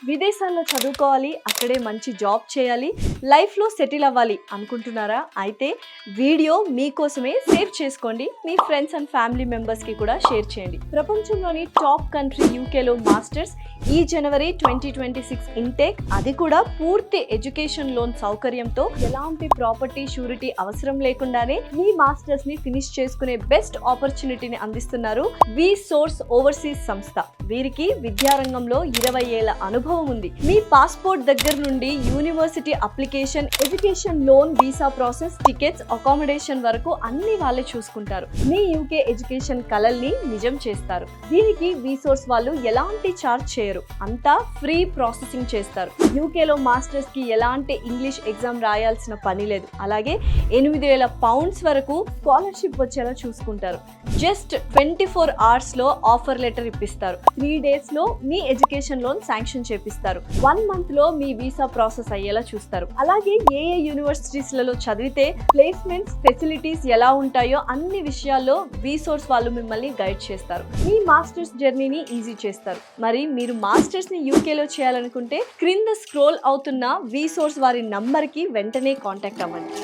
విదేశాల్లో చదువుకోవాలి, అక్కడే మంచి జాబ్ చేయాలి, లైఫ్లో సెటిల్ అవ్వాలి అనుకుంటున్నారా? అయితే వీడియో మీకోసమే. సేవ్ చేసుకోండి, మీ ఫ్రెండ్స్ అండ్ ఫ్యామిలీ మెంబర్స్కి కూడా షేర్ చేయండి. ప్రపంచంలోని టాప్ కంట్రీ యూకేలో మాస్టర్స్ ఈ జనవరి 2026 ఇంటేక్, అది కూడా పూర్తి ఎడ్యుకేషన్ లోన్ సౌకర్యంతో. ఎలాంటి ప్రాపర్టీ షూరిటీ అవసరం లేకుండానే మీ మాస్టర్స్ ని ఫినిష్ చేసుకునే బెస్ట్ ఆపర్చునిటీని అందిస్తున్నారు వి సోర్స్ ఓవర్సీస్ సంస్థ. వీరికి విద్యారంగంలో 20 ఏళ్ల అనుభవం ఉంది. మీ పాస్పోర్ట్ దగ్గర నుండి university application, education loan, visa process, tickets, accommodation వరకు అన్ని వాళ్ళే చూసుకుంటారు. మీ యూకే ఎడ్యుకేషన్ కలల్ని నిజం చేస్తారు. దీనికి వి సోర్స్ వాళ్ళు ఎలాంటి ఛార్జ్ చేయరు, అంతా ఫ్రీ ప్రాసెసింగ్ చేస్తారు. యూకేలో మాస్టర్స్ కి ఎలాంటి ఇంగ్లీష్ ఎగ్జామ్ రాయాల్సిన పని లేదు. అలాగే 8,000 పౌండ్స్ వరకు స్కాలర్షిప్ వచ్చేలా చూసుకుంటారు. జస్ట్ 24 hours లో ఆఫర్ లెటర్ ఇప్పిస్తారు. 3 days లో మీ ఎడ్యుకేషన్ లోన్ శాంక్షన్ చేపిస్తారు. 1 month లో మీ వీసా ప్రాసెస్ అయ్యేలా చూస్తారు. అలాగే ఏ యూనివర్సిటీస్ లలో చదివితే ప్లేస్మెంట్స్, ఫెసిలిటీస్ ఎలా ఉంటాయో అన్ని విషయాల్లో వి సోర్స్ వాళ్ళు మిమ్మల్ని గైడ్ చేస్తారు. మీ మాస్టర్స్ జర్నీని ఈజీ చేస్తారు. మరి మీరు మాస్టర్స్ ని యూకేలో చేయాలనుకుంటే క్రింద స్క్రోల్ అవుతున్న వి సోర్స్ వారి నంబర్ కి వెంటనే కాంటాక్ట్ అవ్వండి.